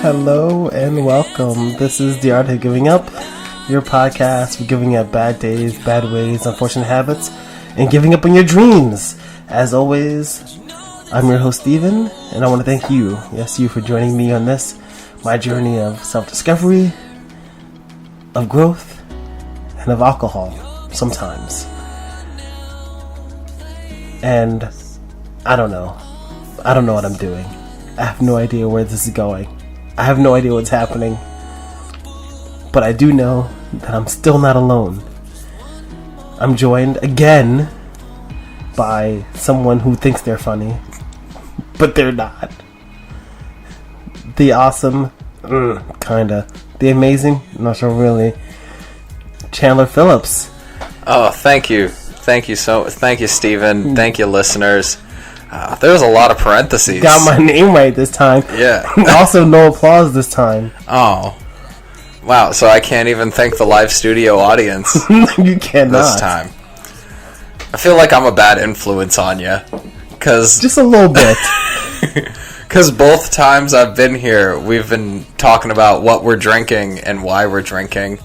Hello and welcome. This is The Art of Giving Up, your podcast for giving up bad days, bad ways, unfortunate habits, and giving up on your dreams. As always, I'm your host, Steven, and I want to thank you, yes, you, for joining me on this, my journey of self-discovery, of growth, and of alcohol, sometimes. And I don't know what I'm doing. I have no idea where this is going. I have no idea what's happening. But I do know that I'm still not alone. I'm joined again by someone who thinks they're funny, but they're not. The awesome, kinda. The amazing, not sure really. Chandler Phillips. Oh, thank you. Thank you, Steven. Thank you, listeners. There was a lot of parentheses. Got my name right this time. Yeah. Also, no applause this time. Oh. Wow, so I can't even thank the live studio audience. You cannot. This time. I feel like I'm a bad influence on you. Just a little bit. Because both times I've been here, we've been talking about what we're drinking and why we're drinking.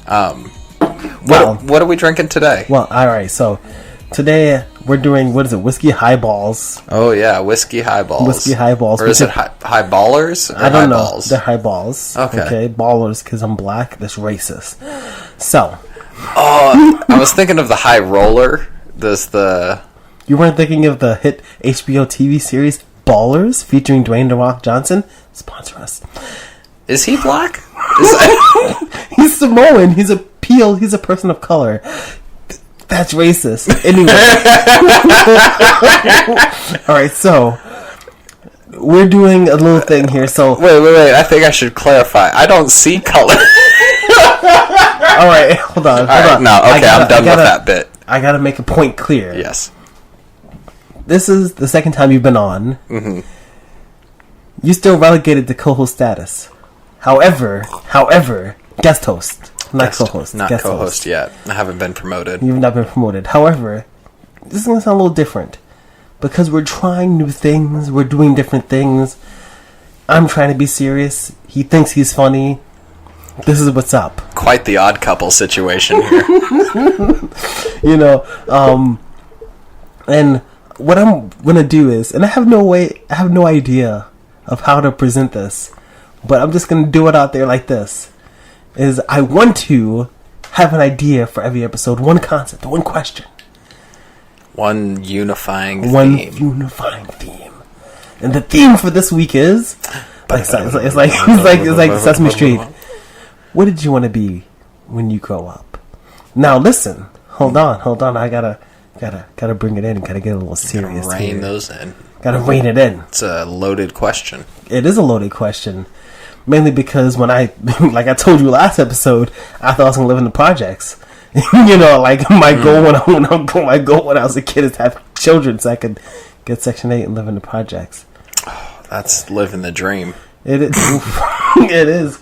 What are we drinking today? Well, alright, so today we're doing, whiskey highballs. Oh yeah, whiskey highballs. Whiskey highballs. Or is it highballers? I don't know. They're highballs. Okay. Ballers, because I'm black. That's racist. So. I was thinking of the high roller. You weren't thinking of the hit HBO TV series Ballers featuring Dwayne "The Rock" Johnson? Sponsor us. Is he black? He's Samoan. He's a peel. He's a person of color. That's racist. Anyway. Alright, so we're doing a little thing here. So Wait. I think I should clarify. I don't see color. Alright, hold on. No, okay, I'm done with that bit. I gotta make a point clear. Yes. This is the second time you've been on. Mm-hmm. You still relegated to co-host status. However, guest host. Not co-host. Not guest co-host host. yet. I haven't been promoted. You've not been promoted. However, this is going to sound a little different. Because we're trying new things. We're doing different things. I'm trying to be serious. He thinks he's funny. This is what's up. Quite the odd couple situation here. And what I'm going to do is, and I have no idea of how to present this. But I'm just going to do it out there like this. Is I want to have an idea for every episode. One concept. One question. One unifying theme. And the theme for this week is... It's like Sesame Street. What did you want to be when you grow up? Now listen. Hold on. I gotta bring it in. Gotta get a little serious. Gotta rein those in. Gotta rein it in. It's a loaded question. It is a loaded question. Mainly because when like I told you last episode, I thought I was gonna live in the projects. My goal when I was a kid is to have children so I could get Section 8 and live in the projects. Oh, that's living the dream. It is. It is.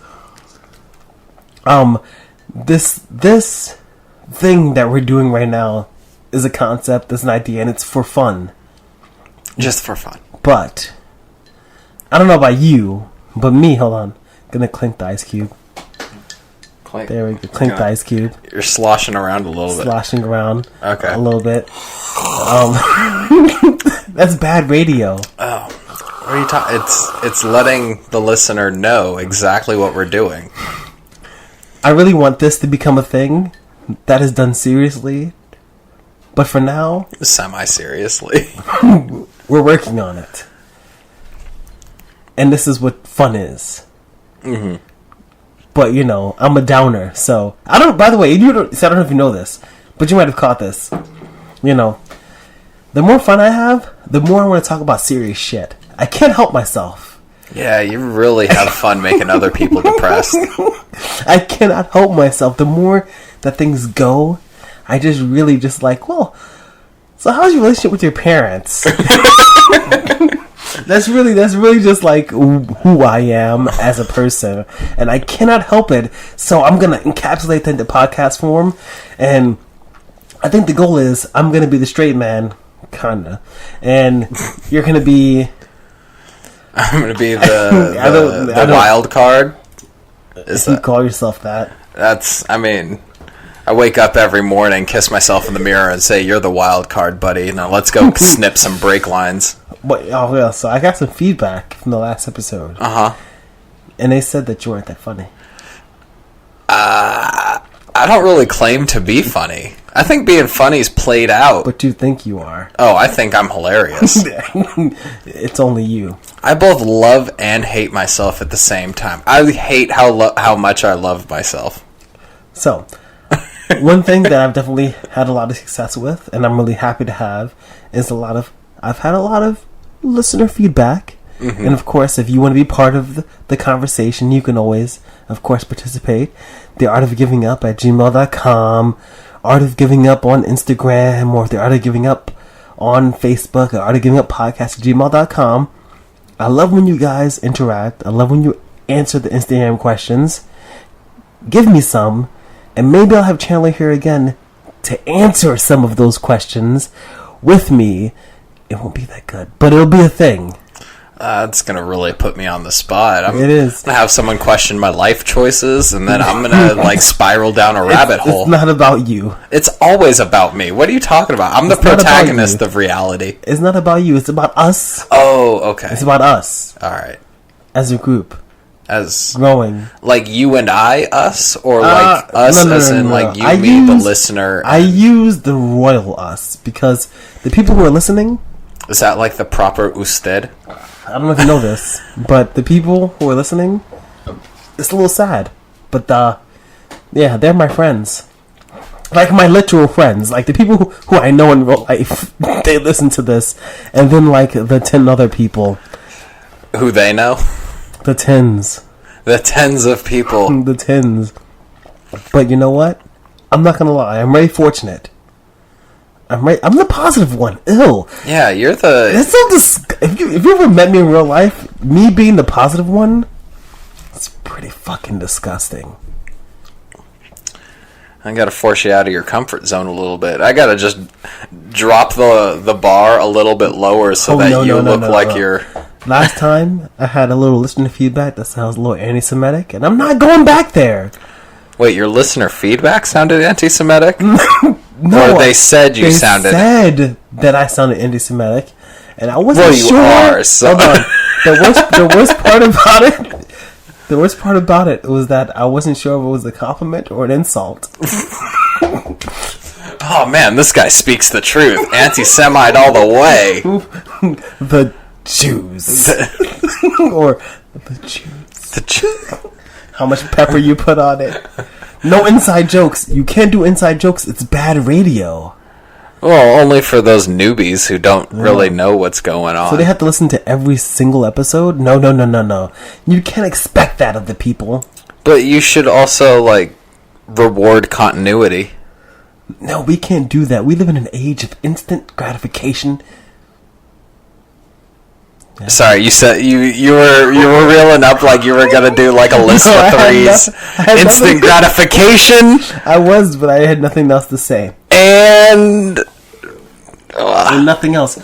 This thing that we're doing right now is a concept, is an idea, and it's for fun. Just for fun. But I don't know about you. But me, hold on. Gonna clink the ice cube. Clink. There we go. Clink the ice cube. You're sloshing around a little bit. Sloshing around. Okay. A little bit. That's bad radio. Oh. What are you talking? It's letting the listener know exactly what we're doing. I really want this to become a thing that is done seriously. But for now... Semi-seriously. We're working on it. And this is what fun is. Mm-hmm. But, I'm a downer, so... By the way, I don't know if you know this, but you might have caught this. The more fun I have, the more I want to talk about serious shit. I can't help myself. Yeah, you really have fun making other people depressed. I cannot help myself. The more that things go, I just really well, so how's your relationship with your parents? That's really just like who I am as a person, and I cannot help it. So I'm gonna encapsulate that into podcast form, and I think the goal is I'm gonna be the straight man, kinda, and you're gonna be I'm gonna be the wild card. If you call yourself that. That's, I mean, I wake up every morning, kiss myself in the mirror, and say, "You're the wild card, buddy. Now let's go snip some break lines." But, oh, yeah, so I got some feedback from the last episode. And they said that you weren't that funny. I don't really claim to be funny. I think being funny is played out. But you think you are. Oh, I think I'm hilarious. It's only you. I both love and hate myself at the same time. I hate how much I love myself. So, one thing that I've definitely had a lot of success with, and I'm really happy to have, is I've had a lot of listener feedback. Mm-hmm. And of course, if you want to be part of the conversation, you can always, of course, participate. theartofgiving@gmail.com, Art of Giving Up on Instagram, or The Art of Giving Up on Facebook, or Art of Giving Up podcast@gmail.com. I love when you guys interact. I love when you answer the Instagram questions. Give me some, and maybe I'll have Chandler here again to answer some of those questions with me. It won't be that good, but it'll be a thing. It's going to really put me on the spot. It is. I'm going to have someone question my life choices, and then I'm going to spiral down a rabbit hole. It's not about you. It's always about me. What are you talking about? I'm the protagonist of reality. It's not about you. It's about us. Oh, okay. It's about us. All right. As a group. As growing. Like you and I, us? Or like us no, as in like you, me, the listener? I use the royal us because the people who are listening... Is that like the proper usted? I don't know if you know this, but the people who are listening, it's a little sad. But, yeah, they're my friends. Like, my literal friends. Like, the people who I know in real life, they listen to this. And then, like, the 10 other people. Who they know? The tens. The tens of people. The tens. But you know what? I'm not gonna lie. I'm very fortunate. I'm the positive one. Ew. Yeah, you're the... It's so if you ever met me in real life, me being the positive one, it's pretty fucking disgusting. I gotta force you out of your comfort zone a little bit. I gotta just drop the bar a little bit lower so you look like you're... Last time, I had a little listener feedback that sounds a little anti-Semitic, and I'm not going back there. Wait, your listener feedback sounded anti-Semitic? No, or they said you sounded... They said that I sounded anti-Semitic, and I wasn't sure. Well, you are, so... Hold on. The worst part about it was that I wasn't sure if it was a compliment or an insult. Oh, man, this guy speaks the truth. Anti-Semite all the way. The Jews. Or the Jews. The Jews. How much pepper you put on it. No inside jokes. You can't do inside jokes. It's bad radio. Well, only for those newbies who don't really know what's going on. So they have to listen to every single episode? No. You can't expect that of the people. But you should also, reward continuity. No, we can't do that. We live in an age of instant gratification. Yeah. Sorry, you said you were reeling up like you were gonna do a list of threes. Instant gratification. I was, but I had nothing else to say. And nothing else.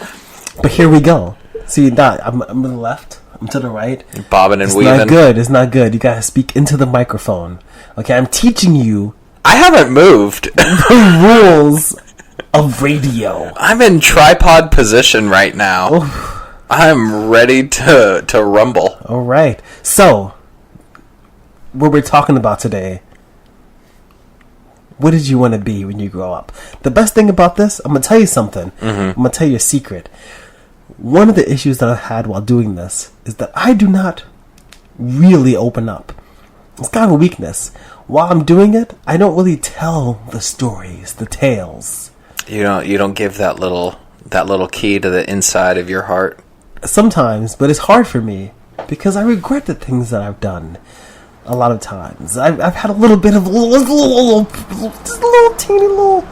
But here we go. See, I'm to the left. I'm to the right. You're bobbing and weaving. It's not good. You gotta speak into the microphone. Okay, I'm teaching you. I haven't moved. The rules of radio. I'm in tripod position right now. Oh. I'm ready to rumble. All right. So, what we're talking about today. What did you want to be when you grow up? The best thing about this, I'm going to tell you something. Mm-hmm. I'm going to tell you a secret. One of the issues that I've had while doing this is that I do not really open up. It's kind of a weakness. While I'm doing it, I don't really tell the stories, the tales. You don't give that little key to the inside of your heart. Sometimes, but it's hard for me because I regret the things that I've done. A lot of times, I've had a little bit of just a little teeny little.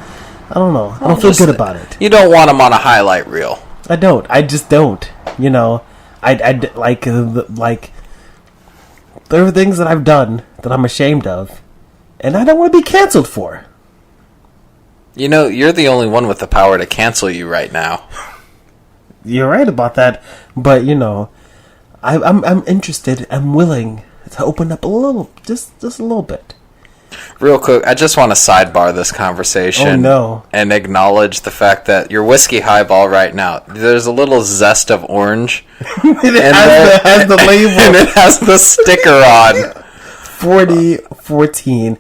I don't know. I don't feel good about it. You don't want them on a highlight reel. I don't. I just don't. You know, I like there are things that I've done that I'm ashamed of, and I don't want to be canceled for. You know, you're the only one with the power to cancel you right now. You're right about that, but I'm interested. I'm willing to open up a little, just a little bit. Real quick, I just want to sidebar this conversation. Oh, no. And acknowledge the fact that your whiskey highball right now, there's a little zest of orange. It has the label. And it has the sticker on. 4014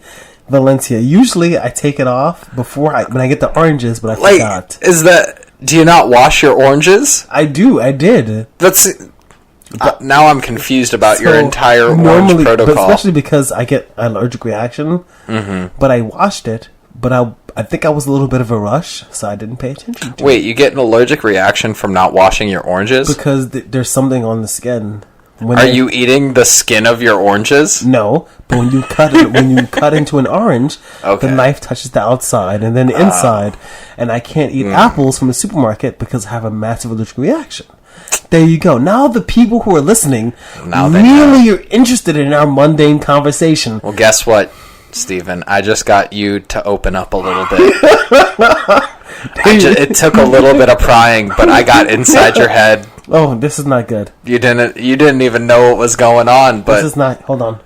Valencia. Usually I take it off when I get the oranges, but I forgot. Do you not wash your oranges? I did. Now I'm confused about your entire orange protocol. But especially because I get an allergic reaction. Mm-hmm. But I washed it, but I think I was a little bit of a rush, so I didn't pay attention to it. Wait, you get an allergic reaction from not washing your oranges? Because there's something on the skin. Are you eating the skin of your oranges? No, but when you cut into an orange, the knife touches the outside and then the inside, and I can't eat apples from the supermarket because I have a massive allergic reaction. There you go. Now the people who are listening really are interested in our mundane conversation. Well, guess what, Steven? I just got you to open up a little bit. It took a little bit of prying, but I got inside your head. Oh, this is not good. You didn't even know what was going on, but this is not. Hold on.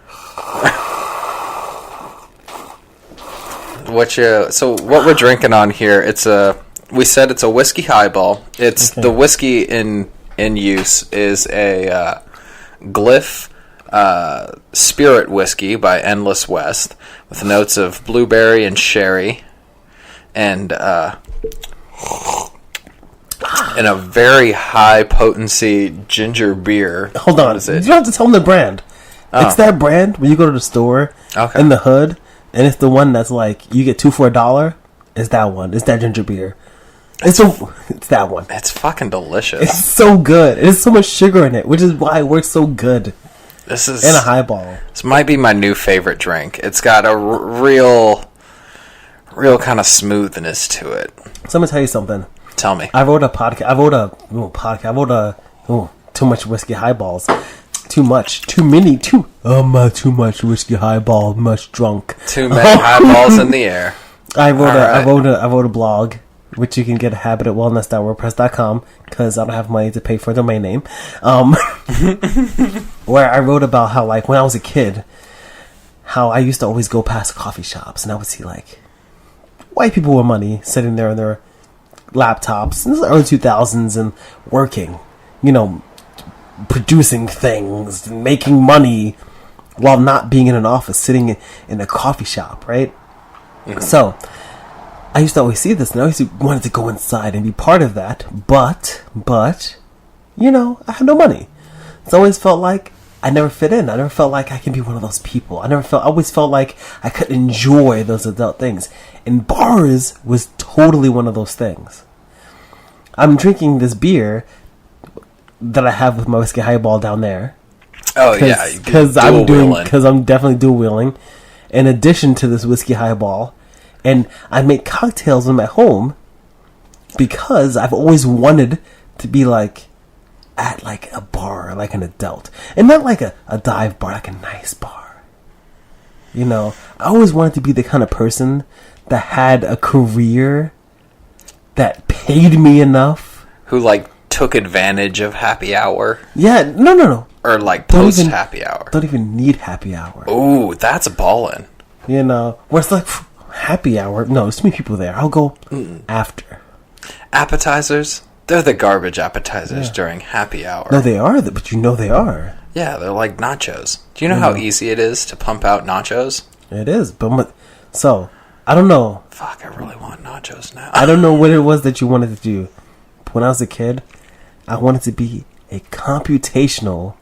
So what we're drinking on here? We said it's a whiskey highball. It's the whiskey in use is a Glyph spirit whiskey by Endless West with notes of blueberry and sherry, and a very high potency ginger beer. Hold on, you don't have to tell them the brand. Oh. It's that brand when you go to the store in the hood, and it's the one that's like you get 2 for $1. It's that one. It's that ginger beer. It's that one. It's fucking delicious. It's so good. There's so much sugar in it, which is why it works so good. This is in a highball. This might be my new favorite drink. It's got a real kind of smoothness to it. So I'm gonna tell you something. Tell me. I wrote a podcast. Too much whiskey highballs. Too much. Too many. Too much whiskey highball. Much drunk. Too many highballs in the air. I wrote a blog, which you can get a habit at wellness.wordpress.com because I don't have money to pay for a domain name. Where I wrote about how, like, when I was a kid, how I used to always go past coffee shops and I would see, like, white people with money sitting there on their laptops in the early 2000s and working, producing things, and making money while not being in an office, sitting in a coffee shop, right? Mm-hmm. So I used to always see this, and I always wanted to go inside and be part of that, but I had no money. It's always felt like I never fit in. I never felt like I can be one of those people. I always felt like I could enjoy those adult things. And bars was totally one of those things. I'm drinking this beer that I have with my whiskey highball down there. Oh, yeah. Because I'm definitely dual wheeling. In addition to this whiskey highball. And I make cocktails in my home because I've always wanted to be like at like a bar, like an adult. And not like a dive bar, like a nice bar. I always wanted to be the kind of person that had a career that paid me enough. Who, like, took advantage of happy hour? Yeah, no. Or, like, post-happy hour. Don't even need happy hour. Ooh, that's ballin'. Where it's like, happy hour? No, there's too many people there. I'll go after. Appetizers? They're the garbage appetizers during happy hour. No, they are, but they are. Yeah, they're like nachos. Do you know how easy it is to pump out nachos? It is, but so I don't know. Fuck, I really want nachos now. I don't know what it was that you wanted to do. But when I was a kid, I wanted to be a computational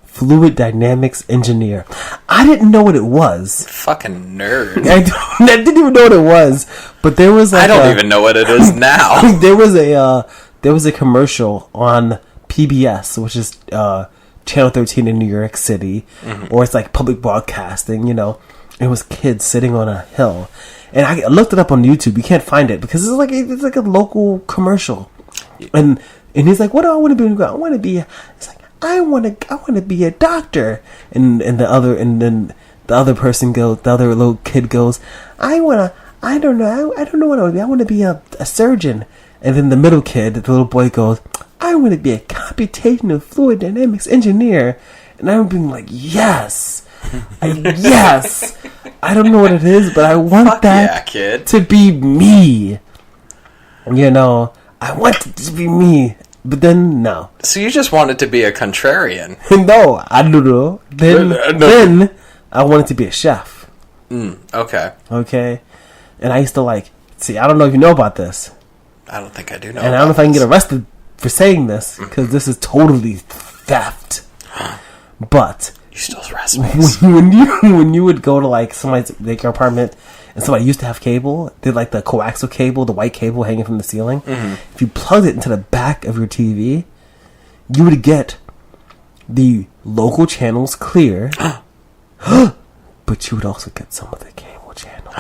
fluid dynamics engineer. I didn't know what it was. Fucking nerd. I didn't even know what it was. But there was like I don't even know what it is now. there was a commercial on PBS, which is Channel 13 in New York City, or it's like public broadcasting, It was kids sitting on a hill. And I looked it up on YouTube. You can't find it because it's like a local commercial. And he's like, "What do I want to be? I want to be." It's like, I want to be a doctor. And then the other person goes, the other little kid goes, I don't know what I want to be. I want to be a surgeon. And then the middle kid, the little boy goes, I want to be a computational fluid dynamics engineer. And I'm being like, yes. Yes. I don't know what it is, but I want that kid. to be me. You know, I want it to be me. But then, no. So you just wanted to be a contrarian. No, I don't know. Then I wanted to be a chef. Okay. Okay? And I used to see, I don't know if you know about this. I don't think I do know. And I don't know if I can get arrested for saying this, because this is totally theft. But you stole recipes. when you would go to somebody's your apartment and somebody used to have cable, they had the coaxial cable, the white cable hanging from the ceiling. Mm-hmm. If you plugged it into the back of your TV, you would get the local channels clear, but you would also get some of the cable channels.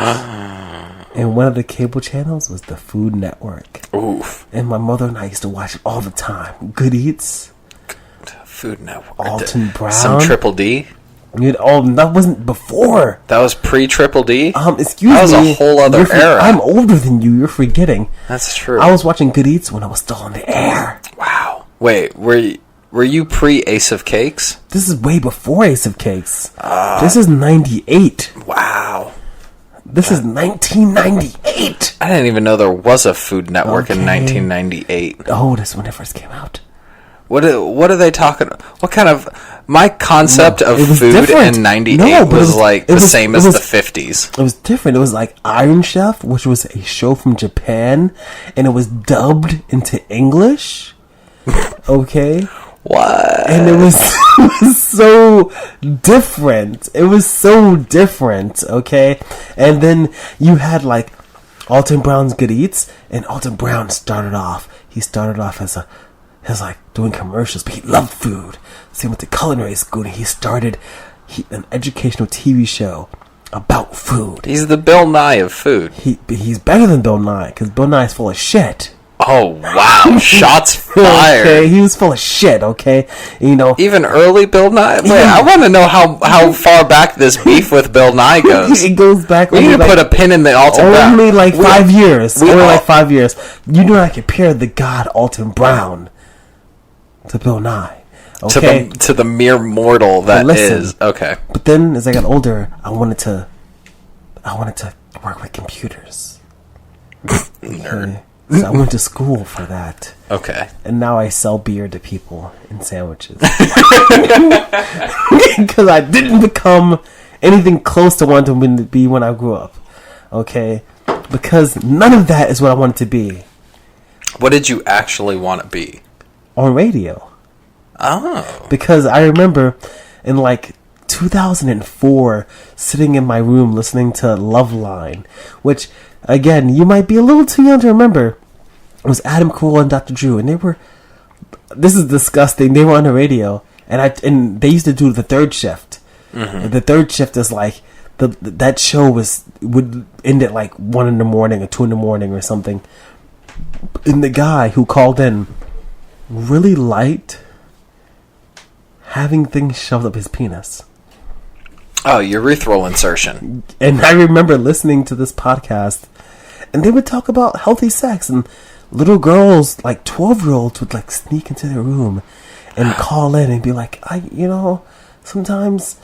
And one of the cable channels was the Food Network. Oof. And my mother and I used to watch it all the time. Good Eats. Food Network. Alton Brown. Some Triple D. That wasn't before. That was pre-Triple D? Excuse me. That was a whole other era. I'm older than you. You're forgetting. That's true. I was watching Good Eats when I was still on the air. Wow. Wait, were you pre-Ace of Cakes? This is way before Ace of Cakes. This is 98. Wow. This is 1998. I didn't even know there was a Food Network in 1998. Oh, that's when it first came out. What are they talking? What kind of my concept of food different. in '98 was the same as the '50s. It was different. It was like Iron Chef, which was a show from Japan, and it was dubbed into English. Okay. What? And it was so different. It was so different. Okay. And then you had Alton Brown's Good Eats, and Alton Brown started off. He started off as doing commercials, but he loved food. Same with the culinary school. He started an educational TV show about food. He's the Bill Nye of food. He's better than Bill Nye, because Bill Nye is full of shit. Oh, wow. Shots fired. Okay, he was full of shit, okay? Even early Bill Nye? Wait, I want to know how far back this beef with Bill Nye goes. It goes back... We need to put a pin in the Alton Brown. Only 5 years. Only 5 years. You do not compare the god Alton Brown to Bill Nye. Okay? To the mere mortal that is. Okay. But then, as I got older, I wanted to work with computers. Nerd. Okay? So I went to school for that. Okay. And now I sell beer to people in sandwiches. Because I didn't become anything close to wanting to be when I grew up. Okay? Because none of that is what I wanted to be. What did you actually want to be? On radio. Oh. Because I remember in 2004 sitting in my room listening to Loveline, which, again, you might be a little too young to remember. It was Adam Carolla and Dr. Drew, and they were... This is disgusting. They were on the radio, and they used to do the third shift. Mm-hmm. The third shift is that show would end at 1 in the morning or 2 in the morning or something. And the guy who called in really liked having things shoved up his penis. Oh, urethral insertion. And I remember listening to this podcast, and they would talk about healthy sex, and little girls, 12-year-olds, would sneak into their room and call in and be like, sometimes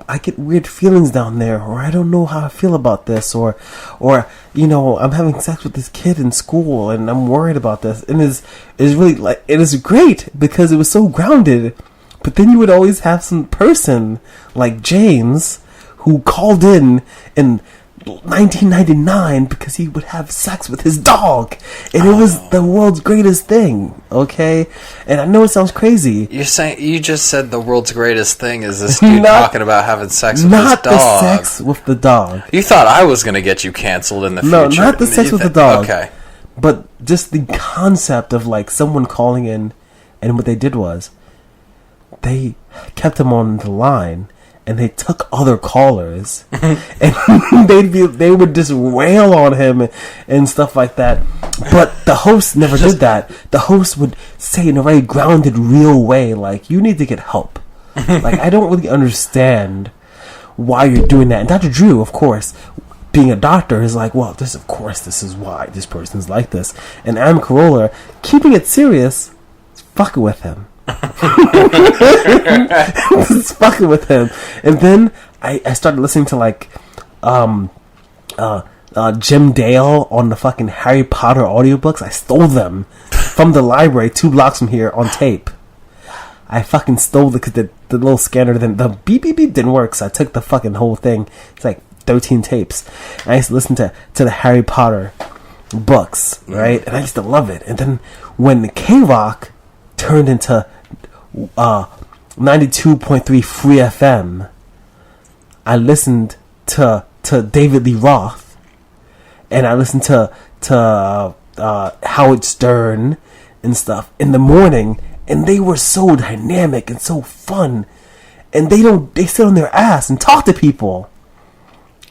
I get weird feelings down there, or I don't know how I feel about this, or I'm having sex with this kid in school and I'm worried about this. And it's really it is great because it was so grounded. But then you would always have some person like James who called in 1999 because he would have sex with his dog, and it was the world's greatest thing. Okay, and I know it sounds crazy. You just said the world's greatest thing is this dude talking about having sex with his dog. Not the sex with the dog. You thought I was going to get you canceled in the future. No, not the sex with the dog. Okay, but just the concept of someone calling in, and what they did was they kept him on the line. And they took other callers, and they would just wail on him and stuff like that. But the host never did that. The host would say in a very grounded, real way, you need to get help. I don't really understand why you're doing that. And Dr. Drew, of course, being a doctor, is well, this is why this person's like this. And Adam Carolla, keeping it serious, fucking with him. Just fucking with him. And then I started listening to like Jim Dale on the fucking Harry Potter audiobooks. I stole them from the library 2 blocks from here on tape. I fucking stole it because the little scanner, the beep beep beep didn't work, so I took the fucking whole thing. It's like 13 tapes. And I used to listen to the Harry Potter books, right? And I used to love it. And then when the K-Rock turned into 92.3 Free FM, I listened to David Lee Roth, and I listened to Howard Stern and stuff in the morning, and they were so dynamic and so fun, and they sit on their ass and talk to people,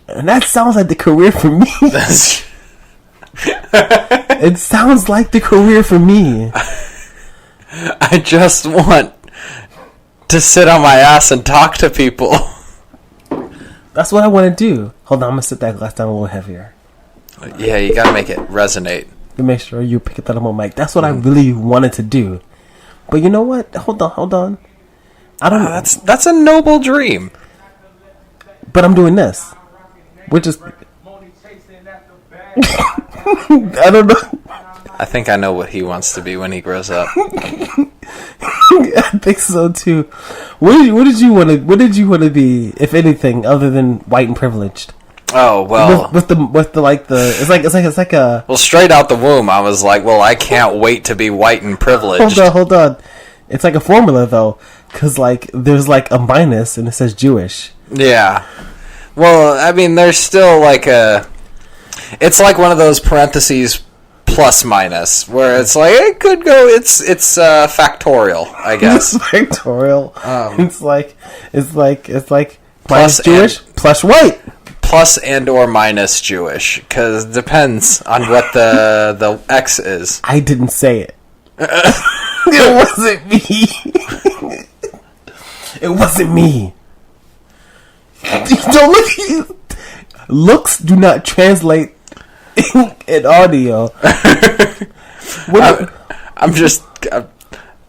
and that sounds like the career for me. It sounds like the career for me. I just want to sit on my ass and talk to people. That's what I want to do. Hold on, I'm gonna sit that glass down a little heavier. Yeah, you gotta make it resonate. To make sure you pick it up on mic. That's what I really wanted to do. But you know what? Hold on. I don't know. That's a noble dream. But I'm doing this. We're just... I don't know. I think I know what he wants to be when he grows up. I think so too. What did you want to be, if anything, other than white and privileged? Oh well, with the it's like a. Well, straight out the womb, I was like, well, I can't wait to be white and privileged. Hold on. It's like a formula though, because like there's like a minus and it says Jewish. Yeah. Well, I mean, there's still like a. It's like one of those parentheses plus minus where it's like it could go. It's factorial, I guess. It's factorial. It's like plus minus Jewish plus white. Plus and or minus Jewish, because it depends on what the X is. I didn't say it. It wasn't me. It wasn't me. Don't look. Looks do not translate in audio.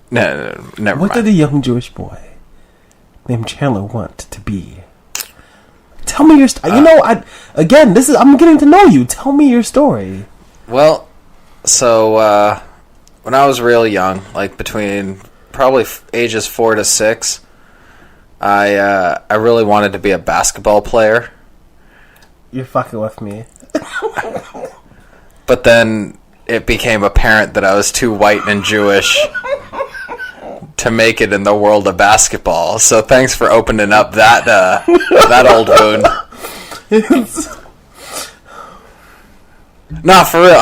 No, never What mind. did a young Jewish boy named Chandler want to be? Tell me your story. I'm getting to know you. Tell me your story. Well, so when I was real young, like between probably ages 4 to 6, I really wanted to be a basketball player. You're fucking with me. But then it became apparent that I was too white and Jewish to make it in the world of basketball. So thanks for opening up that that old wound. Nah, for real.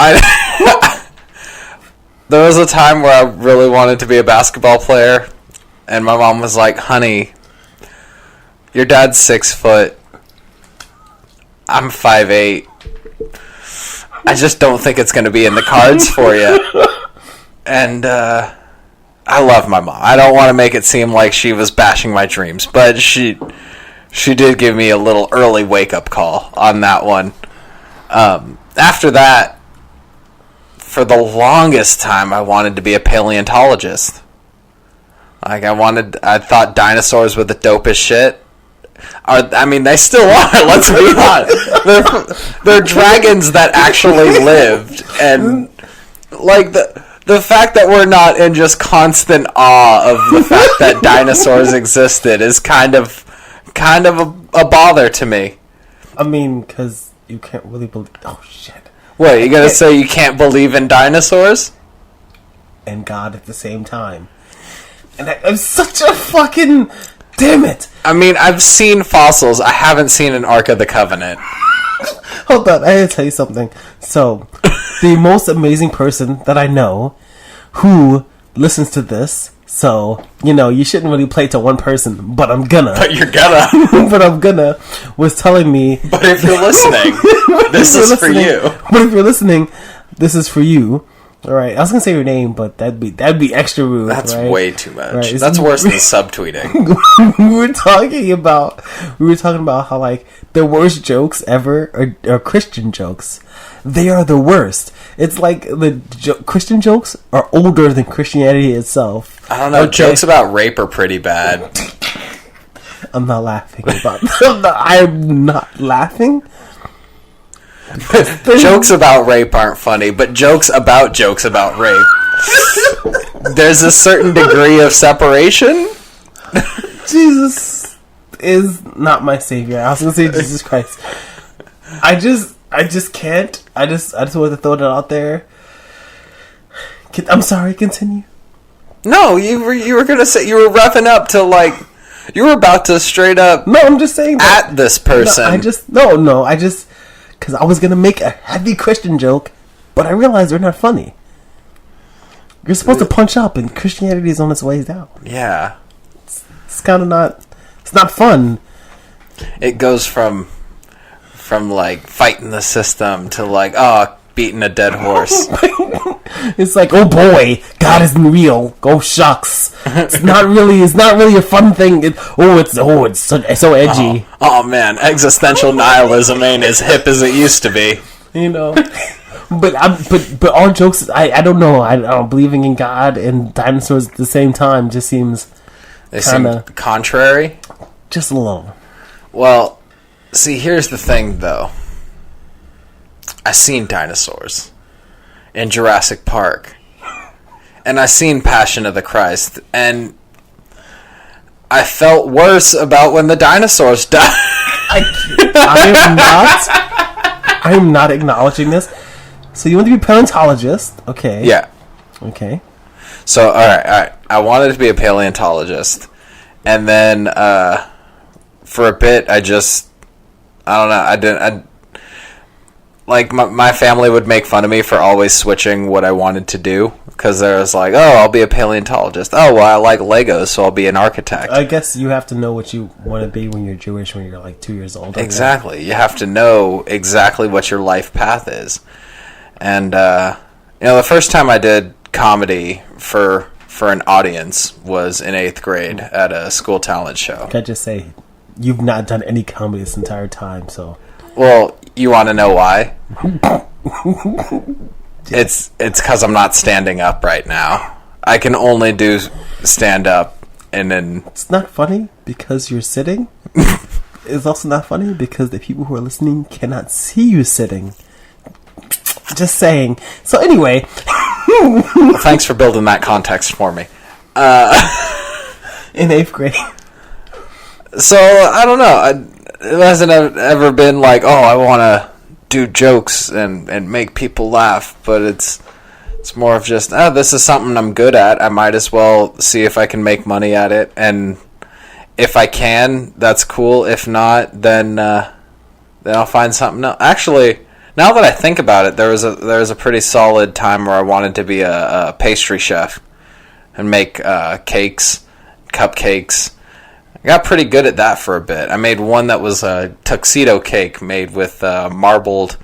There was a time where I really wanted to be a basketball player, and my mom was like, "Honey, your dad's 6 foot. I'm 5'8". I just don't think it's going to be in the cards for you." And I love my mom. I don't want to make it seem like she was bashing my dreams, but she did give me a little early wake-up call on that one. After that, for the longest time, I wanted to be a paleontologist. Like, I thought dinosaurs were the dopest shit. I mean, they still are, let's be honest. They're dragons that actually lived, and like the fact that we're not in just constant awe of the fact that dinosaurs existed is kind of a bother to me. I mean, because you can't really believe... Oh, shit. What, you gonna say you can't believe in dinosaurs? And God at the same time. And I'm such a fucking... Damn it! I mean, I've seen fossils. I haven't seen an Ark of the Covenant. Hold on, I gotta tell you something. So, the most amazing person that I know who listens to this, so, you shouldn't really play to one person, but I'm gonna. But you're gonna. But I'm gonna, was telling me... But if you're listening, this is for you. But if you're listening, this is for you. All right, I was gonna say your name, but that'd be extra rude. That's right? way too much. Right. That's worse than subtweeting. we were talking about how like the worst jokes ever are Christian jokes. They are the worst. It's like Christian jokes are older than Christianity itself. I don't know. Okay. Jokes about rape are pretty bad. I'm not laughing about. I'm not laughing. Jokes about rape aren't funny, but jokes about rape. There's a certain degree of separation. Jesus is not my savior. I was gonna say Jesus Christ. I just can't. I just wanted to throw that out there. I'm sorry. Continue. No, you were gonna say you were revving up to like you were about to straight up. No, I'm just saying that, at this person. No, I just because I was gonna make a heavy Christian joke, but I realized they're not funny. You're supposed to punch up, and Christianity is on its way down. Yeah, it's kind of not. It's not fun. It goes from like fighting the system to like beating a dead horse. It's like, oh boy, God isn't real. Oh shucks, it's not really a fun thing. It's so edgy. Oh man, existential nihilism ain't as hip as it used to be. You know, but all jokes. I don't know. I don't believing in God and dinosaurs at the same time just seems kind of contrary. Just a little. Well, see, here's the thing, though. I seen dinosaurs in Jurassic Park, and I seen Passion of the Christ, and I felt worse about when the dinosaurs died. I am not acknowledging this. So you want to be a paleontologist, okay? Yeah. Okay. So all right. I wanted to be a paleontologist, and then for a bit, I don't know. Like, my family would make fun of me for always switching what I wanted to do. Because there was like, oh, I'll be a paleontologist. Oh, well, I like Legos, so I'll be an architect. I guess you have to know what you want to be when you're Jewish, when you're like 2 years old. Exactly. Okay? You have to know exactly what your life path is. And, the first time I did comedy for an audience was in 8th grade at a school talent show. Can I just say, you've not done any comedy this entire time, so... Well, you want to know why? It's because I'm not standing up right now. I can only do stand up, and then it's not funny because you're sitting. It's also not funny because the people who are listening cannot see you sitting. Just saying. So anyway, well, thanks for building that context for me. In 8th grade. So I don't know. It hasn't ever been like, oh, I want to do jokes and make people laugh, but it's more of just, this is something I'm good at. I might as well see if I can make money at it, and if I can, that's cool. If not, then I'll find something else. Actually, now that I think about it, there was a pretty solid time where I wanted to be a pastry chef and make cakes, cupcakes. I got pretty good at that for a bit. I made one that was a tuxedo cake made with marbled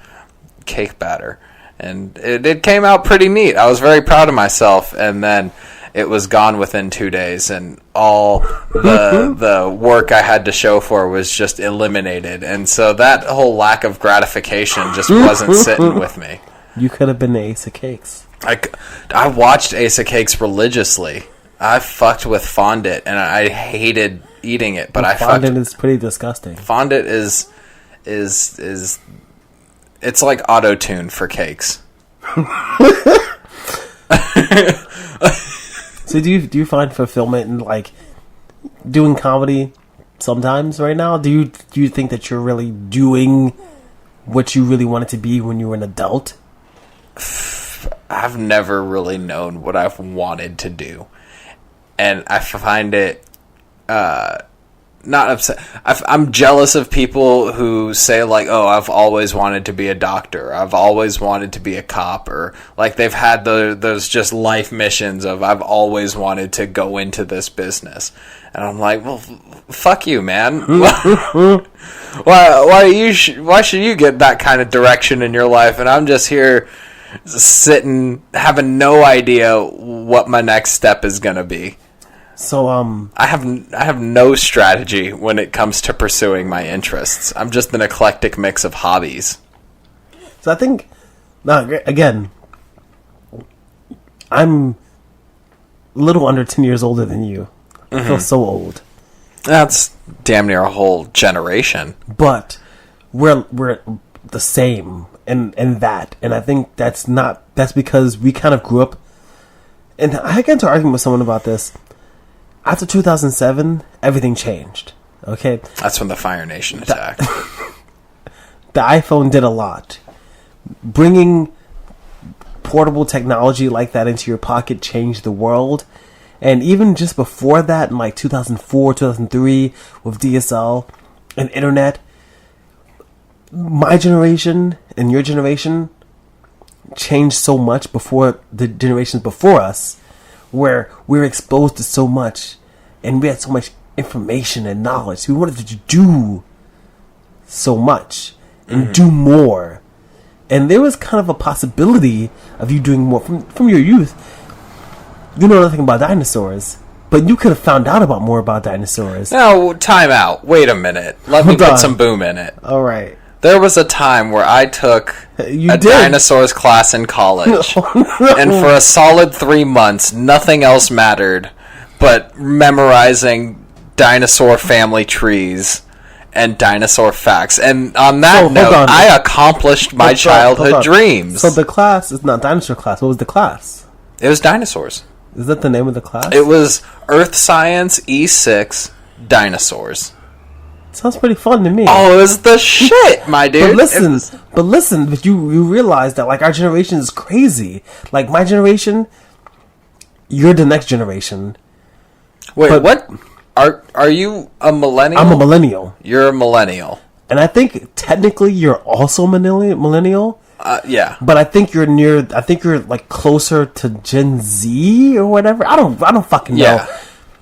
cake batter. And it came out pretty neat. I was very proud of myself. And then it was gone within 2 days. And all the work I had to show for was just eliminated. And so that whole lack of gratification just wasn't sitting with me. You could have been the Ace of Cakes. I watched Ace of Cakes religiously. I fucked with fondant, and I hated eating it, but fondant is pretty disgusting. Fondant is it's like auto-tune for cakes. So do you find fulfillment in like doing comedy sometimes right now? Do you think that you're really doing what you really wanted to be when you were an adult? I've never really known what I've wanted to do. And I find it not upset. I'm jealous of people who say like, "Oh, I've always wanted to be a doctor. I've always wanted to be a cop," or like they've had those just life missions of "I've always wanted to go into this business." And I'm like, "Well, fuck you, man. why should you get that kind of direction in your life?" And I'm just here sitting, having no idea what my next step is going to be. So I have no strategy when it comes to pursuing my interests. I'm just an eclectic mix of hobbies. So I think, now again, I'm a little under 10 years older than you. I feel so old. That's damn near a whole generation. But we're the same in that. And I think that's because we kind of grew up. And I got into an argument with someone about this. After 2007, everything changed. Okay? That's when the Fire Nation attacked. The iPhone did a lot. Bringing portable technology like that into your pocket changed the world. And even just before that, in like 2004, 2003, with DSL and internet, my generation and your generation changed so much before the generations before us, where we were exposed to so much and we had so much information and knowledge. We wanted to do so much and do more. And there was kind of a possibility of you doing more from your youth. You know nothing about dinosaurs, but you could have found out about more about dinosaurs. Now, time out. Wait a minute. Let me put some boom in it. All right. There was a time where I took dinosaurs class in college, and for a solid 3 months, nothing else mattered but memorizing dinosaur family trees and dinosaur facts. And on that note, I accomplished my childhood dreams. So the class is not dinosaur class. What was the class? It was dinosaurs. Is that the name of the class? It was Earth Science E6 Dinosaurs. Sounds pretty fun to me. Oh, it was the shit, my dude. But listen, you realize that like our generation is crazy. Like my generation, you're the next generation. Wait, what? Are you a millennial? I'm a millennial. You're a millennial. And I think technically you're also millennial. Yeah. But I think you're like closer to Gen Z or whatever. I don't fucking know.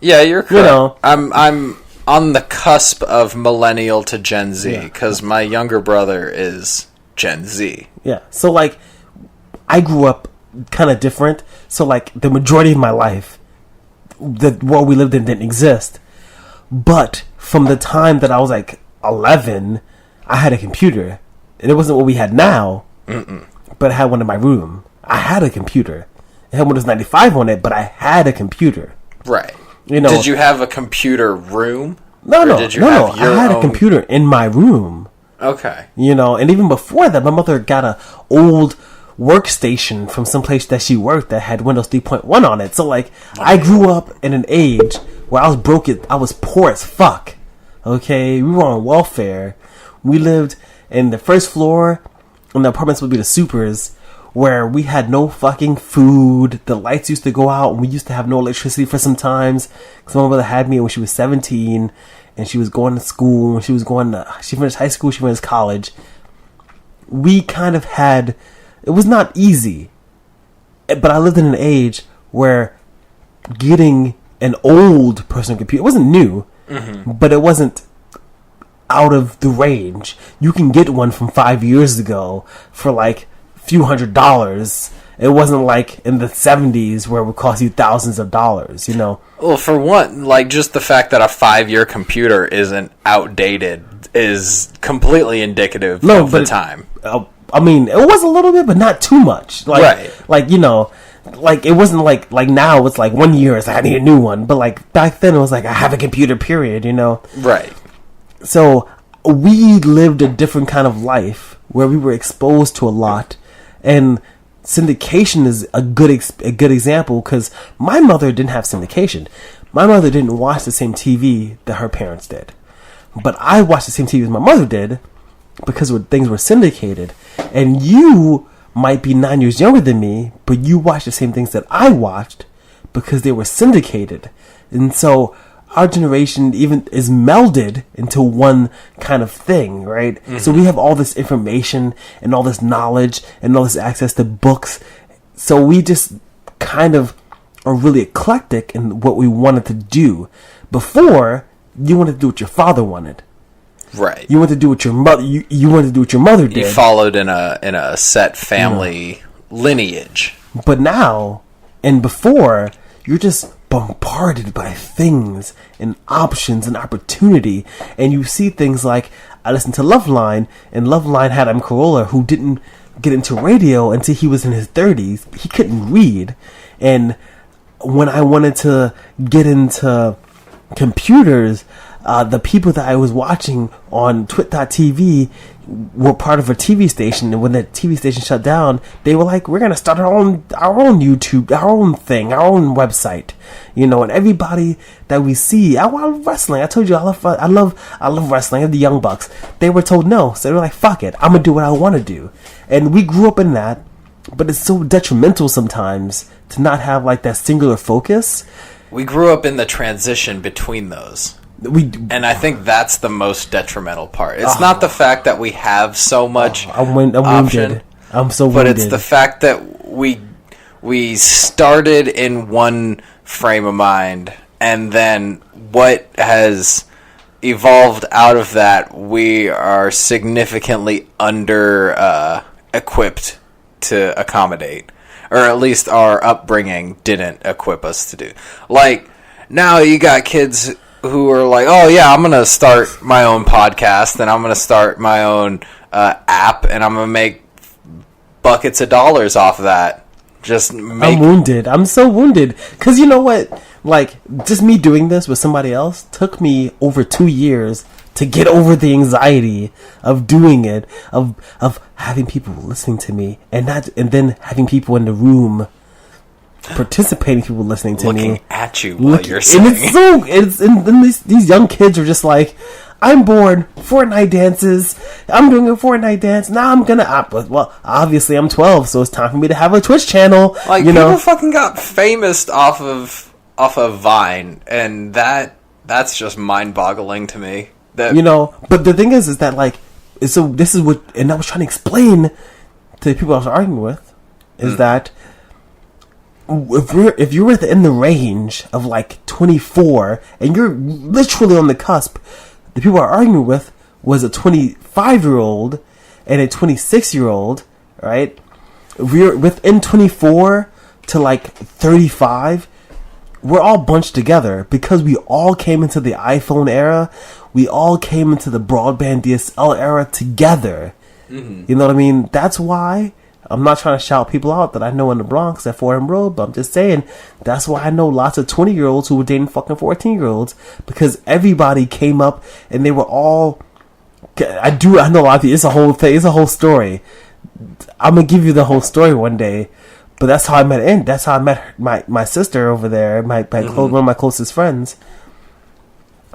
Yeah, you're correct. You know, I'm on the cusp of millennial to Gen Z because my younger brother is Gen Z. Yeah. So like, I grew up kind of different. So like, the majority of my life, the world we lived in didn't exist. But from the time that I was like 11, I had a computer, and it wasn't what we had now. But I had one in my room. I had a computer. It had Windows 95 on it, but I had a computer. Right. You know, did you have a computer room? No. I had a computer in my room. Okay. You know, and even before that, my mother got a old workstation from some place that she worked that had Windows 3.1 on it. So like, I grew up in an age where I was broke. I was poor as fuck. Okay, we were on welfare. We lived in the first floor, and the apartments would be the supers, where we had no fucking food. The lights used to go out, and we used to have no electricity for some times. Because my mother had me when she was 17, and she was going to school. She finished high school, she finished college. We kind of had, it was not easy. But I lived in an age where getting an old personal computer, it wasn't new, but it wasn't out of the range. You can get one from 5 years ago for like few $100s. It wasn't like in the 70s where it would cost you thousands of dollars, you know. Well, for one, like just the fact that a 5-year computer isn't outdated is completely indicative of the time. I mean, it was a little bit, but not too much. Like, right. Like, you know, like it wasn't like now it's like 1 year it's like I need a new one. But like back then it was like I have a computer, period, you know. Right. So we lived a different kind of life where we were exposed to a lot. And syndication is a good example because my mother didn't have syndication. My mother didn't watch the same TV that her parents did. But I watched the same TV as my mother did because things were syndicated. And you might be 9 years younger than me, but you watched the same things that I watched because they were syndicated. And so our generation even is melded into one kind of thing, right? Mm-hmm. So we have all this information and all this knowledge and all this access to books. So we just kind of are really eclectic in what we wanted to do. Before, you wanted to do what your father wanted. Right. You wanted to do what your mother. You wanted to do what your mother did. You followed in a set family lineage. But now, and before, you're just bombarded by things and options and opportunity. And you see things like, I listened to Loveline, and Loveline had Carolla, who didn't get into radio until he was in his 30s. He couldn't read. And when I wanted to get into computers, the people that I was watching on twit.tv were part of a TV station, and when the TV station shut down, they were like, we're gonna start our own YouTube, our own thing, our own website, and everybody that we see, I love wrestling. I told you I love wrestling. I the Young Bucks. They were told no, so they were like, fuck it, I'm gonna do what I want to do. And we grew up in that, but it's so detrimental sometimes to not have like that singular focus. We grew up in the transition between those. And I think that's the most detrimental part. It's not the fact that we have so much I'm option. Wounded. I'm so wounded. But it's the fact that we started in one frame of mind, and then what has evolved out of that, we are significantly under equipped to accommodate. Or at least our upbringing didn't equip us to do. Like, now you got kids who are like, oh yeah, I'm going to start my own podcast, and I'm going to start my own app, and I'm going to make buckets of dollars off of that. I'm wounded. I'm so wounded. Because you know what? Like, just me doing this with somebody else took me over 2 years to get over the anxiety of doing it, of having people listening to me, and then having people in the room participating, people listening to looking me, at you while you're saying. And these young kids are just like, I'm bored. Fortnite dances. I'm doing a Fortnite dance. Now I'm gonna. Well, obviously I'm 12, so it's time for me to have a Twitch channel. Like, people fucking got famous off of Vine, and that's just mind-boggling to me. But the thing is that like, so this is what, and I was trying to explain to the people I was arguing with, is that if you're within the range of like 24 and you're literally on the cusp, the people I was arguing with was a 25-year-old and a 26-year-old, right? If we're within 24 to like 35, we're all bunched together because we all came into the iPhone era. We all came into the broadband DSL era together. Mm-hmm. You know what I mean? That's why I'm not trying to shout people out that I know in the Bronx at Fordham Road, but I'm just saying that's why I know lots of 20-year-olds who were dating fucking 14-year-olds, because everybody came up and they were all. I know a lot of people. It's a whole thing. It's a whole story. I'm gonna give you the whole story one day. But that's how I met. And that's how I met my sister over there. One of my closest friends.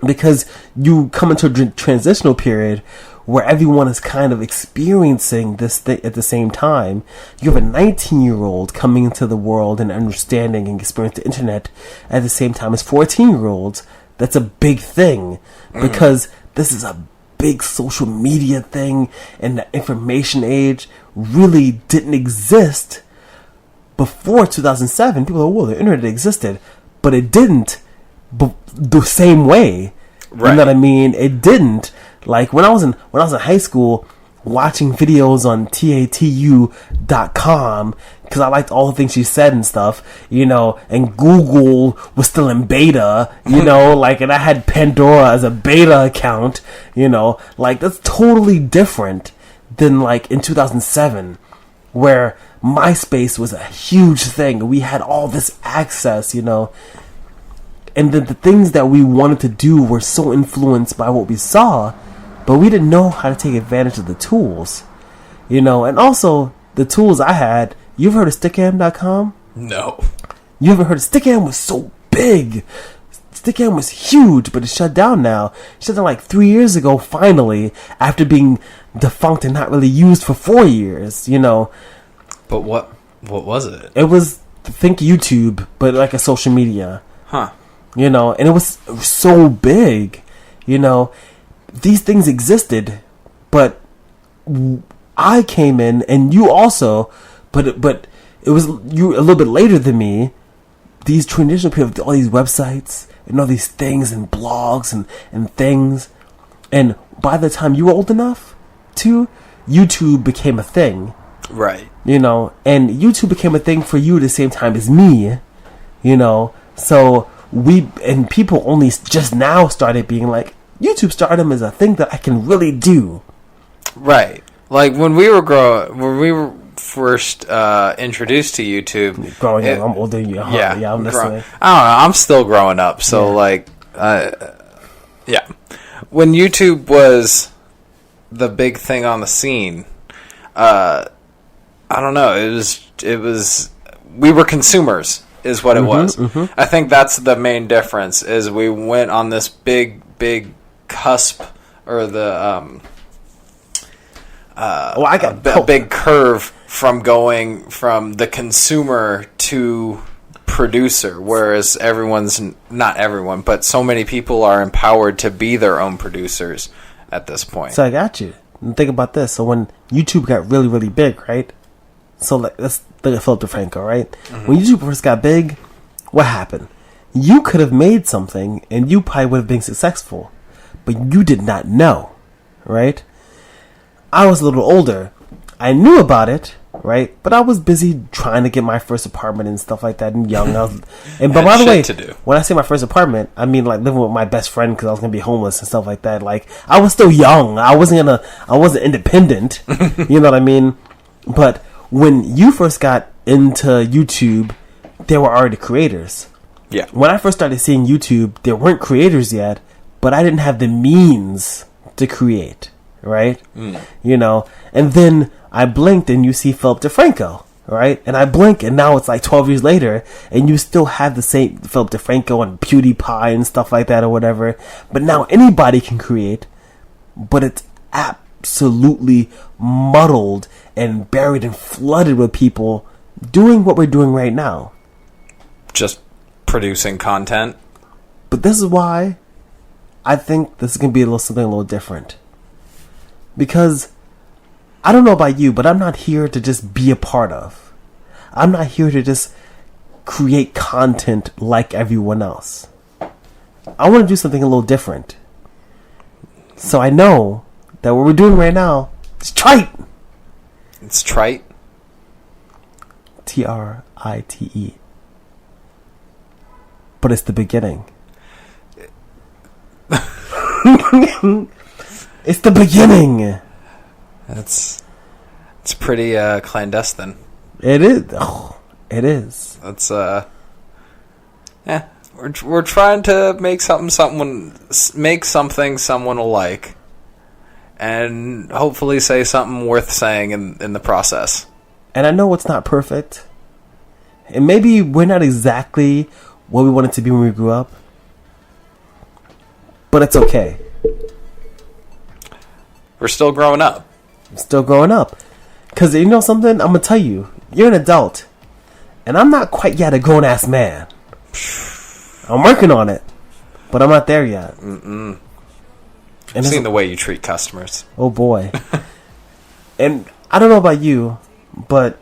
Because you come into a transitional period where everyone is kind of experiencing this thing at the same time. You have a 19-year-old coming into the world and understanding and experiencing the internet at the same time as 14-year-olds. That's a big thing, because this is a big social media thing, and the information age really didn't exist before 2007. People are like, well, the internet existed, but it didn't the same way. Right. You know what I mean? It didn't. Like when I was in high school, watching videos on tatu.com because I liked all the things she said and stuff, and Google was still in beta, and I had Pandora as a beta account, that's totally different than like in 2007, where MySpace was a huge thing. We had all this access, and the things that we wanted to do were so influenced by what we saw, but we didn't know how to take advantage of the tools, and also the tools I had. You've heard of Stickam.com? No. You haven't heard of Stickam? Was so big. Stickam was huge, but it's shut down now. It shut down like 3 years ago, finally, after being defunct and not really used for 4 years, But what was it? It was, think YouTube, but like a social media. Huh. And it was so big, These things existed, but I came in, and you also, but it was you a little bit later than me. These traditional people, all these websites and all these things and blogs and things, and by the time you were old enough to, YouTube became a thing. Right. You know, and YouTube became a thing for you at the same time as me, you know. So people only just now started being like, YouTube stardom is a thing that I can really do. Right. Like when we were first introduced to YouTube. Growing up, I'm older than you. Yeah, I'm listening. I don't know. I'm still growing up, so yeah. When YouTube was the big thing on the scene, I don't know. It was we were consumers, is what it was. Mm-hmm. I think that's the main difference. Is we went on this big cusp, or the a big curve from going from the consumer to producer, whereas not everyone, but so many people are empowered to be their own producers at this point. So I got you. And think about this. So when YouTube got really, really big, right? So let's look at Philip DeFranco, right? Mm-hmm. When YouTube first got big, what happened? You could have made something and you probably would have been successful, but you did not know, right? I was a little older. I knew about it, right? But I was busy trying to get my first apartment and stuff like that, and young. But by the way, when I say my first apartment, I mean like living with my best friend because I was gonna be homeless and stuff like that. Like I was still young. I wasn't independent. You know what I mean? But when you first got into YouTube, there were already creators. Yeah. When I first started seeing YouTube, there weren't creators yet, but I didn't have the means to create. Right? You know, and then I blinked and you see Philip DeFranco, right? And I blink and now it's like 12 years later and you still have the same Philip DeFranco and PewDiePie and stuff like that or whatever. But now anybody can create, but it's absolutely muddled and buried and flooded with people doing what we're doing right now. Just producing content. But this is why I think this is going to be something a little different. Because I don't know about you, but I'm not here to just be a part of. I'm not here to just create content like everyone else. I want to do something a little different. So I know that what we're doing right now is trite. It's trite? Trite. But it's the beginning. It's the beginning. It's pretty clandestine. It is. Oh, it is. That's we're trying to make something someone will like, and hopefully say something worth saying in the process. And I know it's not perfect, and maybe we're not exactly what we wanted to be when we grew up, but it's okay. We're still growing up. Still growing up. Because you know something? I'm going to tell you. You're an adult. And I'm not quite yet a grown-ass man. I'm working on it. But I'm not there yet. I've seen the way you treat customers. Oh, boy. And I don't know about you, but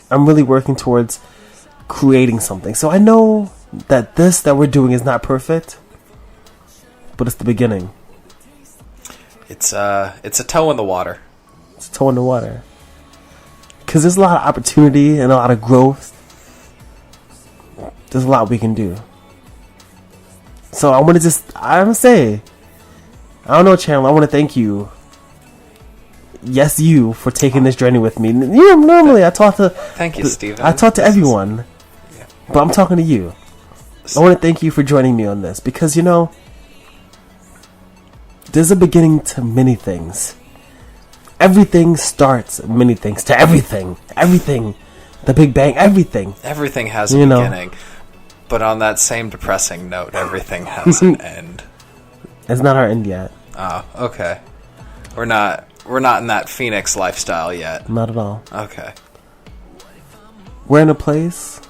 I'm really working towards creating something. So I know that this that we're doing is not perfect. But it's the beginning. It's a toe in the water. It's a toe in the water. Because there's a lot of opportunity and a lot of growth. There's a lot we can do. So I want to say, I don't know, Chandler, I want to thank you. Yes, you, for taking this journey with me. You know, normally I talk to... Thank you, Steven. I talk to everyone. Yeah. But I'm talking to you. I want to thank you for joining me on this. Because, you know... There's a beginning to many things. Everything starts many things to everything. Everything. The Big Bang, everything. Everything has a beginning. But on that same depressing note, everything has an end. It's not our end yet. Oh, okay. We're not in that Phoenix lifestyle yet. Not at all. Okay. We're in a place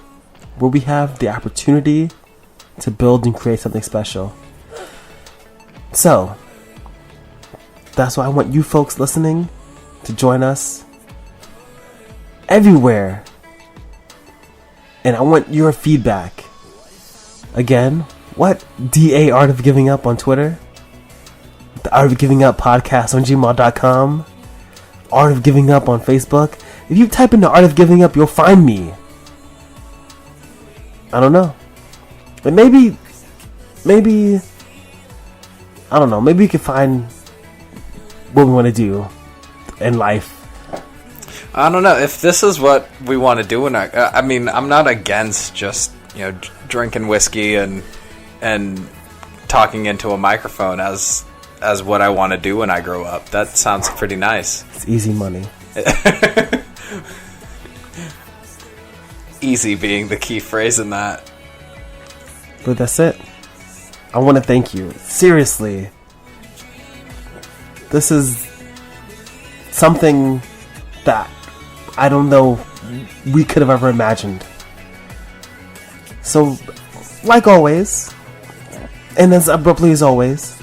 where we have the opportunity to build and create something special. So... That's why I want you folks listening to join us everywhere. And I want your feedback. Again, what? DA Art of Giving Up on Twitter. The Art of Giving Up podcast on gmail.com. Art of Giving Up on Facebook. If you type in the art of giving up, you'll find me. I don't know. But maybe, I don't know. Maybe we can find what we want to do in life. I don't know if this is what we want to do. And I mean, I'm not against just drinking whiskey and talking into a microphone as what I want to do when I grow up. That sounds pretty nice. It's easy money. Easy being the key phrase in that. But that's it. I want to thank you. Seriously. This is something that I don't know we could have ever imagined. So, like always, and as abruptly as always,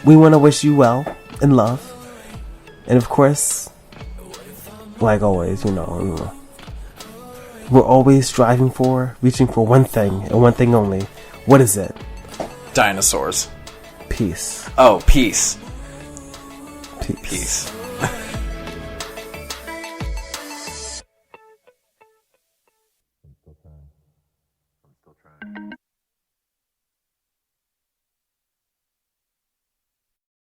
we want to wish you well and love. And of course, like always, we're always striving for, reaching for one thing and one thing only. What is it? Dinosaurs. Peace. Oh, peace. Peace.